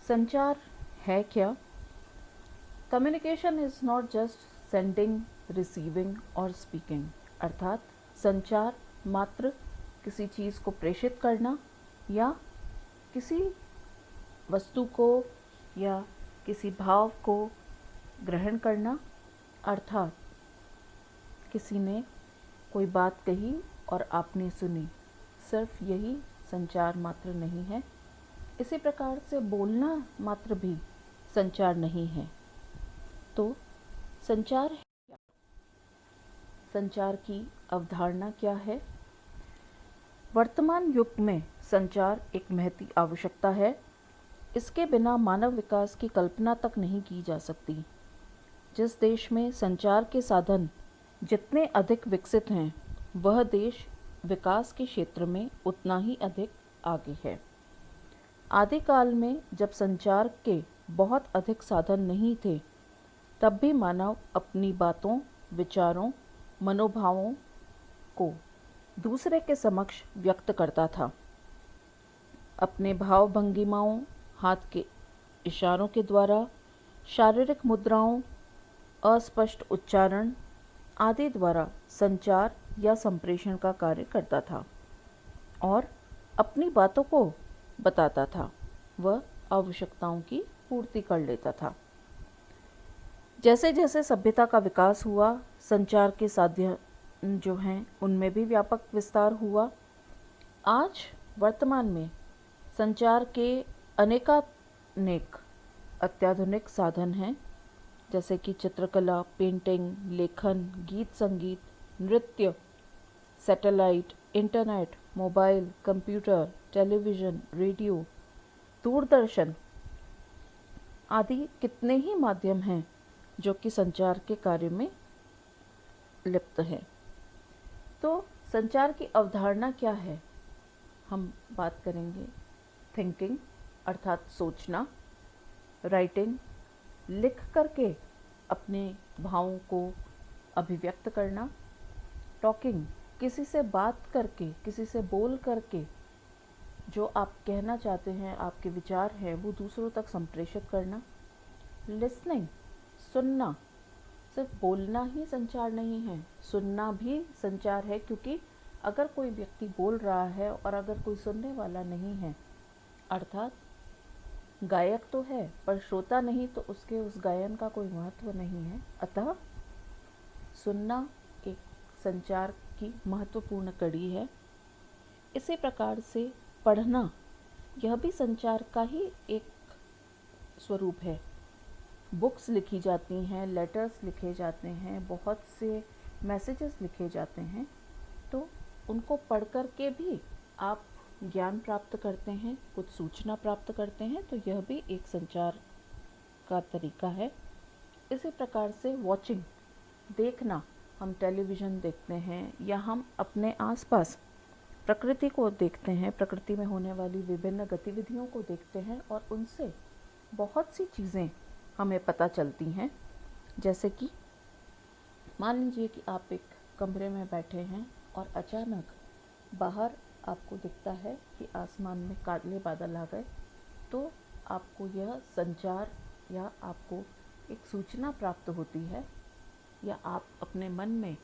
संचार है क्या? Communication is not just sending, receiving और स्पीकिंग। अर्थात संचार मात्र किसी चीज़ को प्रेषित करना या किसी वस्तु को या किसी भाव को ग्रहण करना, अर्थात किसी ने कोई बात कही और आपने सुनी, सिर्फ यही संचार मात्र नहीं है। इसी प्रकार से बोलना मात्र भी संचार नहीं है। तो संचार है क्या? संचार की अवधारणा क्या है? वर्तमान युग में संचार एक महती आवश्यकता है। इसके बिना मानव विकास की कल्पना तक नहीं की जा सकती। जिस देश में संचार के साधन जितने अधिक विकसित हैं, वह देश विकास के क्षेत्र में उतना ही अधिक आगे है। आदिकाल में जब संचार के बहुत अधिक साधन नहीं थे, तब भी मानव अपनी बातों, विचारों, मनोभावों को दूसरे के समक्ष व्यक्त करता था। अपने भाव भंगिमाओं, हाथ के इशारों के द्वारा, शारीरिक मुद्राओं, अस्पष्ट उच्चारण आदि द्वारा संचार या संप्रेषण का कार्य करता था और अपनी बातों को बताता था। वह आवश्यकताओं की पूर्ति कर लेता था। जैसे जैसे सभ्यता का विकास हुआ, संचार के साधन जो हैं उनमें भी व्यापक विस्तार हुआ। आज वर्तमान में संचार के अनेकानेक अत्याधुनिक साधन हैं, जैसे कि चित्रकला, पेंटिंग, लेखन, गीत संगीत, नृत्य, satellite, internet, mobile, computer, television, radio, Doordarshan आदि कितने ही माध्यम हैं जो कि संचार के कार्य में लिप्त हैं। तो संचार की अवधारणा क्या है? हम बात करेंगे थिंकिंग अर्थात सोचना, राइटिंग लिख करके अपने भावों को अभिव्यक्त करना, टॉकिंग किसी से बात करके, किसी से बोल करके जो आप कहना चाहते हैं, आपके विचार हैं, वो दूसरों तक संप्रेषित करना, लिसनिंग सुनना। सिर्फ बोलना ही संचार नहीं है, सुनना भी संचार है, क्योंकि अगर कोई व्यक्ति बोल रहा है और अगर कोई सुनने वाला नहीं है, अर्थात गायक तो है पर श्रोता नहीं, तो उसके उस गायन का कोई महत्व नहीं है। अतः सुनना एक संचार की महत्वपूर्ण कड़ी है। इसी प्रकार से पढ़ना, यह भी संचार का ही एक स्वरूप है। बुक्स लिखी जाती हैं, लेटर्स लिखे जाते हैं, बहुत से मैसेजेस लिखे जाते हैं, तो उनको पढ़ कर के भी आप ज्ञान प्राप्त करते हैं, कुछ सूचना प्राप्त करते हैं, तो यह भी एक संचार का तरीका है। इसी प्रकार से वॉचिंग, देखना, हम टेलीविज़न देखते हैं या हम अपने आसपास प्रकृति को देखते हैं, प्रकृति में होने वाली विभिन्न गतिविधियों को देखते हैं और उनसे बहुत सी चीज़ें हमें पता चलती हैं। जैसे कि मान लीजिए कि आप एक कमरे में बैठे हैं और अचानक बाहर आपको दिखता है कि आसमान में काले बादल आ गए, तो आपको यह संचार या आपको एक सूचना प्राप्त होती है, या आप अपने मन में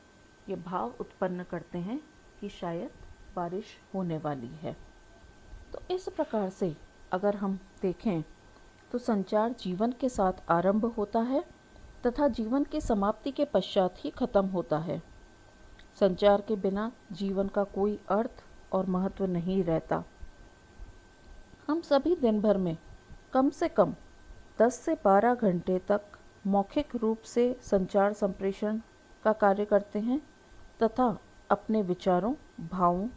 ये भाव उत्पन्न करते हैं कि शायद बारिश होने वाली है। तो इस प्रकार से अगर हम देखें तो संचार जीवन के साथ आरंभ होता है तथा जीवन की समाप्ति के पश्चात ही खत्म होता है। संचार के बिना जीवन का कोई अर्थ और महत्व नहीं रहता। हम सभी दिन भर में कम से कम 10 से 12 घंटे तक मौखिक रूप से संचार संप्रेषण का कार्य करते हैं तथा अपने विचारों, भावों,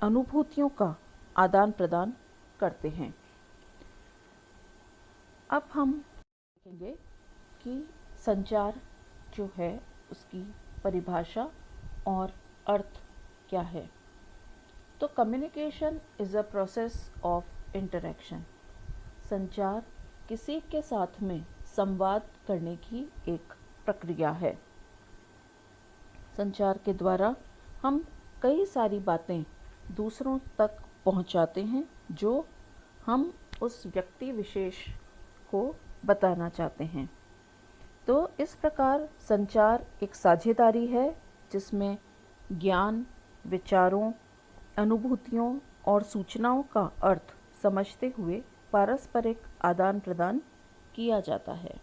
अनुभूतियों का आदान प्रदान करते हैं। अब हम देखेंगे कि संचार जो है उसकी परिभाषा और अर्थ क्या है। तो communication is a process of interaction. संचार किसी के साथ में संवाद करने की एक प्रक्रिया है। संचार के द्वारा हम कई सारी बातें दूसरों तक पहुंचाते हैं जो हम उस व्यक्ति विशेष को बताना चाहते हैं। तो इस प्रकार संचार एक साझेदारी है जिसमें ज्ञान, विचारों, अनुभूतियों और सूचनाओं का अर्थ समझते हुए पारस्परिक आदान प्रदान किया जाता है।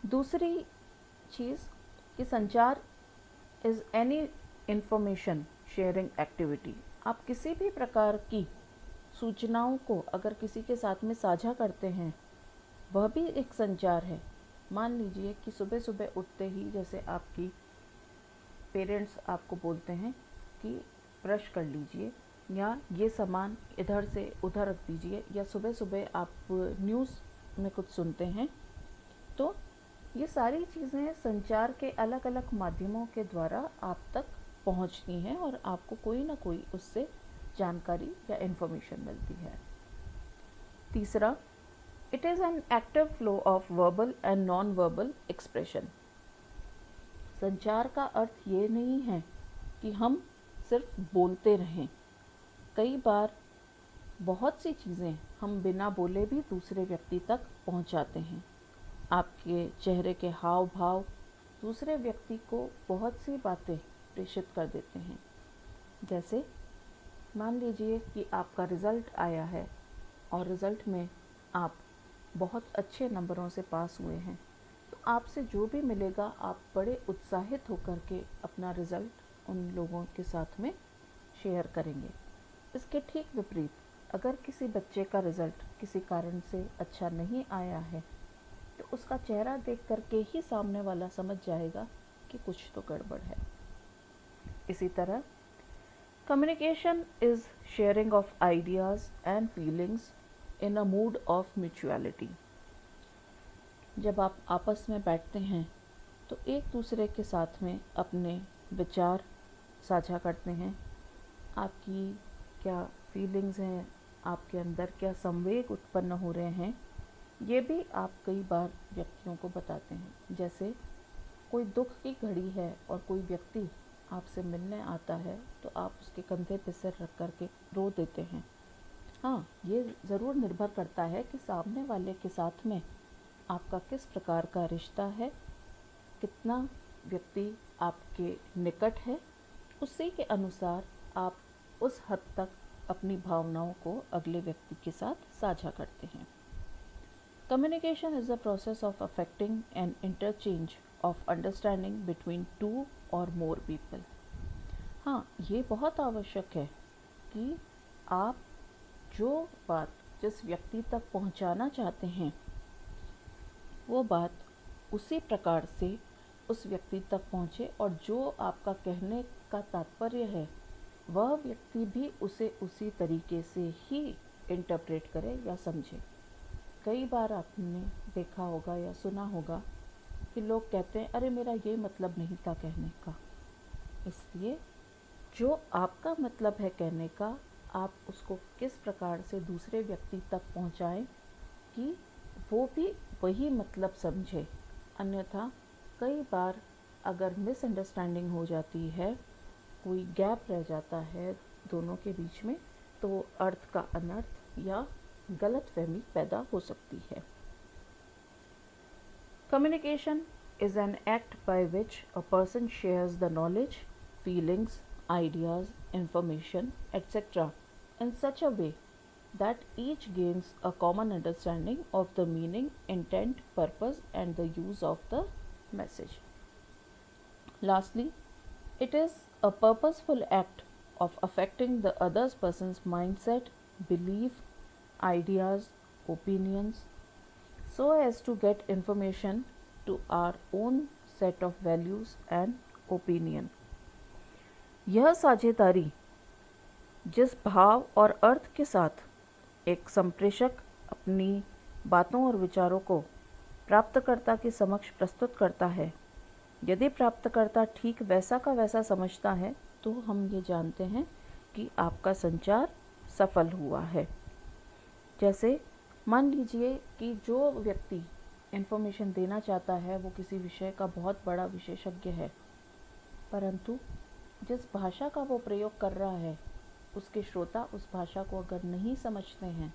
दूसरी चीज़ कि संचार is any information sharing activity. आप किसी भी प्रकार की सूचनाओं को अगर किसी के साथ में साझा करते हैं, वह भी एक संचार है। मान लीजिए कि सुबह सुबह उठते ही जैसे आपकी पेरेंट्स आपको बोलते हैं कि ब्रश कर लीजिए या ये सामान इधर से उधर रख दीजिए, या सुबह सुबह आप न्यूज़ में कुछ सुनते हैं, तो ये सारी चीज़ें संचार के अलग अलग माध्यमों के द्वारा आप तक पहुंचती हैं और आपको कोई ना कोई उससे जानकारी या इन्फॉर्मेशन मिलती है। तीसरा, it is an active flow of verbal and non verbal expression. संचार का अर्थ ये नहीं है कि हम सिर्फ बोलते रहें। कई बार बहुत सी चीज़ें हम बिना बोले भी दूसरे व्यक्ति तक पहुंचाते हैं। आपके चेहरे के हाव भाव दूसरे व्यक्ति को बहुत सी बातें प्रेषित कर देते हैं। जैसे मान लीजिए कि आपका रिज़ल्ट आया है और रिज़ल्ट में आप बहुत अच्छे नंबरों से पास हुए हैं, तो आपसे जो भी मिलेगा आप बड़े उत्साहित होकर के अपना रिज़ल्ट उन लोगों के साथ में शेयर करेंगे। इसके ठीक विपरीत, अगर किसी बच्चे का रिज़ल्ट किसी कारण से अच्छा नहीं आया है, तो उसका चेहरा देख करके ही सामने वाला समझ जाएगा कि कुछ तो गड़बड़ है। इसी तरह communication is sharing of ideas and feelings in a mood off mutuality. जब आप आपस में बैठते हैं तो एक दूसरे के साथ में अपने विचार साझा करते हैं। आपकी क्या फीलिंग्स हैं, आपके अंदर क्या संवेग उत्पन्न हो रहे हैं, ये भी आप कई बार व्यक्तियों को बताते हैं। जैसे कोई दुख की घड़ी है और कोई व्यक्ति आपसे मिलने आता है, तो आप उसके कंधे पे सिर रख कर के रो देते हैं। हाँ, ये ज़रूर निर्भर करता है कि सामने वाले के साथ में आपका किस प्रकार का रिश्ता है, कितना व्यक्ति आपके निकट है, उसी के अनुसार आप उस हद तक अपनी भावनाओं को अगले व्यक्ति के साथ साझा करते हैं। Communication is the process of affecting an interchange of understanding between two or more people. हाँ, ये बहुत आवश्यक है कि आप जो बात जिस व्यक्ति तक पहुंचाना चाहते हैं, वो बात उसी प्रकार से उस व्यक्ति तक पहुंचे और जो आपका कहने का तात्पर्य है, वह व्यक्ति भी उसे उसी तरीके से ही इंटरप्रेट करे या समझे। कई बार आपने देखा होगा या सुना होगा कि लोग कहते हैं, अरे मेरा ये मतलब नहीं था कहने का। इसलिए जो आपका मतलब है कहने का, आप उसको किस प्रकार से दूसरे व्यक्ति तक पहुंचाएं कि वो भी वही मतलब समझे। अन्यथा कई बार अगर मिसअंडरस्टैंडिंग हो जाती है, कोई गैप रह जाता है दोनों के बीच में, तो अर्थ का अनर्थ या गलतफहमी पैदा हो सकती है। Communication is an act by which a person shares the knowledge, feelings, ideas, information, etc. in such a way that each gains a common understanding of the meaning, intent, purpose, and the use of the message. Lastly, it is a purposeful act of affecting the other person's mindset, belief, ideas, opinions, so as to get information to our own set of values and opinion. यह साझेदारी जिस भाव और अर्थ के साथ एक संप्रेषक अपनी बातों और विचारों को प्राप्तकर्ता के समक्ष प्रस्तुत करता है, यदि प्राप्तकर्ता ठीक वैसा का वैसा समझता है, तो हम ये जानते हैं कि आपका संचार सफल हुआ है। जैसे मान लीजिए कि जो व्यक्ति इन्फॉर्मेशन देना चाहता है वो किसी विषय का बहुत बड़ा विशेषज्ञ है, परंतु जिस भाषा का वो प्रयोग कर रहा है उसके श्रोता उस भाषा को अगर नहीं समझते हैं,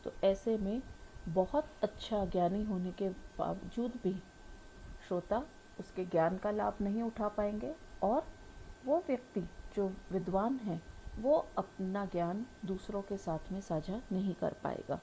तो ऐसे में बहुत अच्छा ज्ञानी होने के बावजूद भी श्रोता उसके ज्ञान का लाभ नहीं उठा पाएंगे, और वो व्यक्ति जो विद्वान है वो अपना ज्ञान दूसरों के साथ में साझा नहीं कर पाएगा।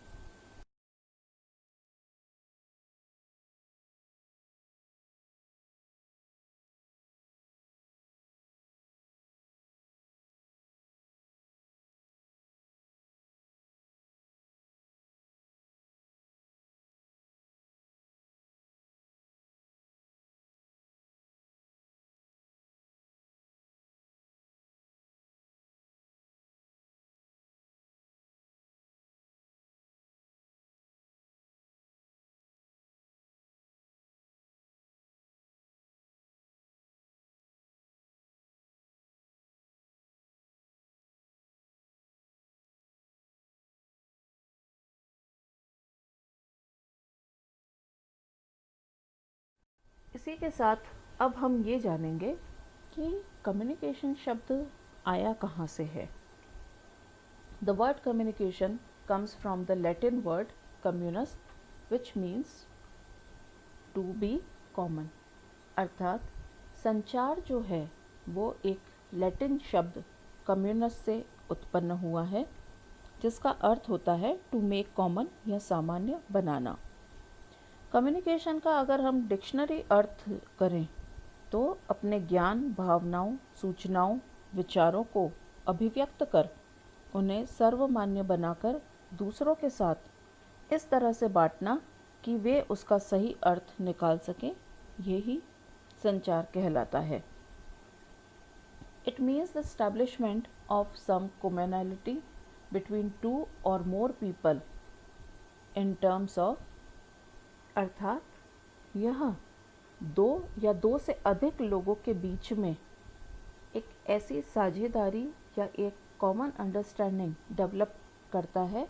इसी के साथ अब हम ये जानेंगे कि कम्युनिकेशन शब्द आया कहाँ से है। The word communication comes from the Latin word communus, which means to be common। अर्थात संचार जो है वो एक लैटिन शब्द कम्युनस से उत्पन्न हुआ है, जिसका अर्थ होता है टू मेक कॉमन या सामान्य बनाना। कम्युनिकेशन का अगर हम डिक्शनरी अर्थ करें तो अपने ज्ञान, भावनाओं, सूचनाओं, विचारों को अभिव्यक्त कर उन्हें सर्वमान्य बनाकर दूसरों के साथ इस तरह से बांटना कि वे उसका सही अर्थ निकाल सकें, यही संचार कहलाता है। It means the establishment of some commonality between two और more people in terms of, अर्थात यह दो या दो से अधिक लोगों के बीच में एक ऐसी साझेदारी या एक कॉमन अंडरस्टैंडिंग डेवलप करता है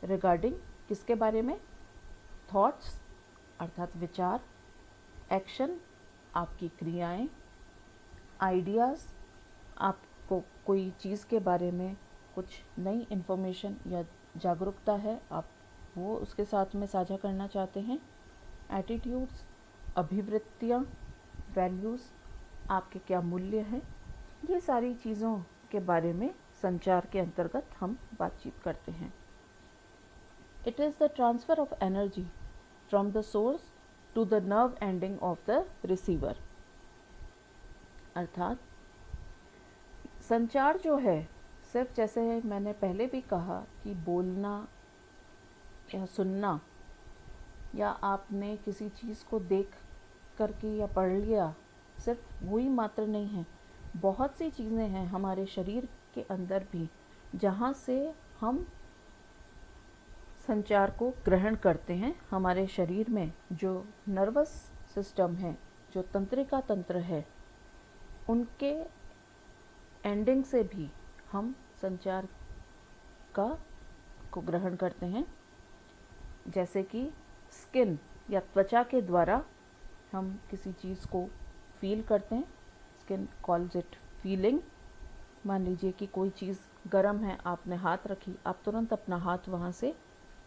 रिगार्डिंग किसके बारे में, थॉट्स अर्थात विचार, एक्शन आपकी क्रियाएं, आइडियाज़ आपको कोई चीज़ के बारे में कुछ नई इन्फॉर्मेशन या जागरूकता है, आप वो उसके साथ में साझा करना चाहते हैं, एटीट्यूड्स अभिवृत्तियाँ, वैल्यूज़ आपके क्या मूल्य हैं, ये सारी चीज़ों के बारे में संचार के अंतर्गत हम बातचीत करते हैं। It is the transfer of energy from the source to the nerve ending of the receiver. अर्थात संचार जो है सिर्फ, जैसे मैंने पहले भी कहा कि बोलना या सुनना या आपने किसी चीज़ को देख करके या पढ़ लिया, सिर्फ वही मात्र नहीं है। बहुत सी चीज़ें हैं हमारे शरीर के अंदर भी जहाँ से हम संचार को ग्रहण करते हैं। हमारे शरीर में जो नर्वस सिस्टम है, जो तंत्रिका तंत्र है, उनके एंडिंग से भी हम संचार को ग्रहण करते हैं। जैसे कि स्किन या त्वचा के द्वारा हम किसी चीज़ को फील करते हैं, स्किन कॉल्स इट फीलिंग। मान लीजिए कि कोई चीज़ गर्म है, आपने हाथ रखी, आप तुरंत अपना हाथ वहाँ से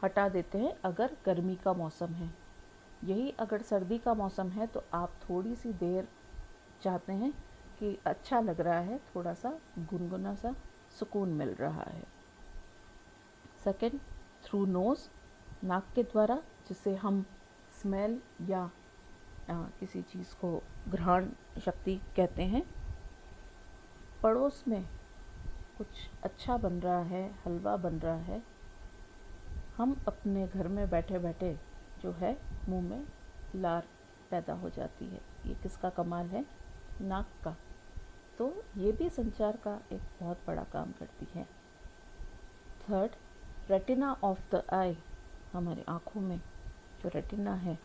हटा देते हैं अगर गर्मी का मौसम है। यही अगर सर्दी का मौसम है तो आप थोड़ी सी देर चाहते हैं कि अच्छा लग रहा है, थोड़ा सा गुनगुना सा सुकून मिल रहा है। सेकंड, थ्रू नोज़, नाक के द्वारा, जिसे हम स्मेल या किसी चीज़ को घ्राण शक्ति कहते हैं। पड़ोस में कुछ अच्छा बन रहा है, हलवा बन रहा है, हम अपने घर में बैठे बैठे जो है मुंह में लार पैदा हो जाती है। ये किसका कमाल है? नाक का। तो ये भी संचार का एक बहुत बड़ा काम करती है। थर्ड, रेटिना ऑफ द आई, हमारे आँखों में जो रेटिना है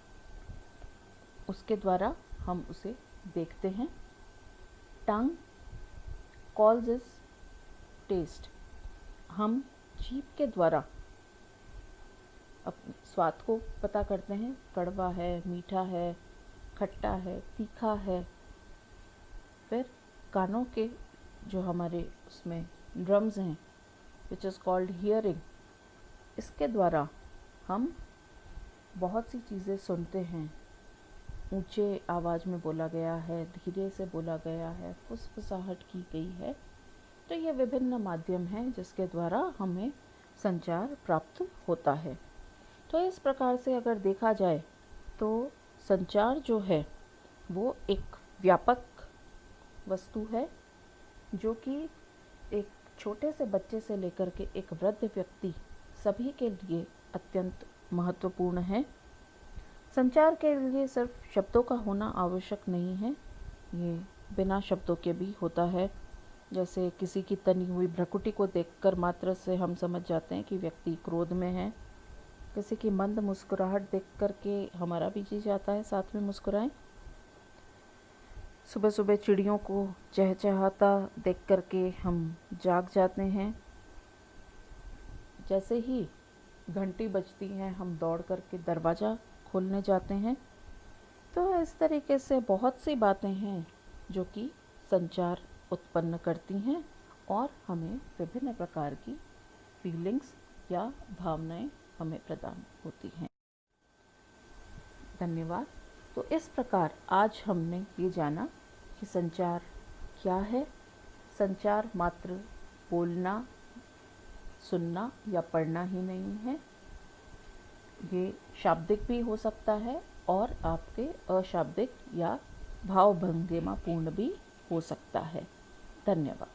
उसके द्वारा हम उसे देखते हैं। टंग कॉल्स इज टेस्ट, हम जीभ के द्वारा अपने स्वाद को पता करते हैं, कड़वा है, मीठा है, खट्टा है, तीखा है। फिर कानों के जो हमारे उसमें ड्रम्स हैं, विच इज़ कॉल्ड हियरिंग, इसके द्वारा हम बहुत सी चीज़ें सुनते हैं, ऊंचे आवाज़ में बोला गया है, धीरे से बोला गया है, फुसफुसाहट की गई है, तो ये विभिन्न माध्यम हैं जिसके द्वारा हमें संचार प्राप्त होता है। तो इस प्रकार से अगर देखा जाए तो संचार जो है वो एक व्यापक वस्तु है, जो कि एक छोटे से बच्चे से लेकर के एक वृद्ध व्यक्ति सभी के लिए अत्यंत महत्वपूर्ण है। संचार के लिए सिर्फ शब्दों का होना आवश्यक नहीं है, ये बिना शब्दों के भी होता है। जैसे किसी की तनी हुई भ्रुकुटी को देखकर मात्र से हम समझ जाते हैं कि व्यक्ति क्रोध में है। किसी की मंद मुस्कुराहट देख कर के हमारा भी जी जाता है साथ में मुस्कुराएं। सुबह सुबह चिड़ियों को चहचहाता देख कर के हम जाग जाते हैं। जैसे ही घंटी बजती है हम दौड़ कर के दरवाज़ा खोलने जाते हैं। तो इस तरीके से बहुत सी बातें हैं जो कि संचार उत्पन्न करती हैं और हमें विभिन्न प्रकार की फीलिंग्स या भावनाएं हमें प्रदान होती हैं। धन्यवाद। तो इस प्रकार आज हमने ये जाना कि संचार क्या है। संचार मात्र बोलना, सुनना या पढ़ना ही नहीं है, ये शाब्दिक भी हो सकता है और आपके अशाब्दिक या भावभंगिमा पूर्ण भी हो सकता है। धन्यवाद।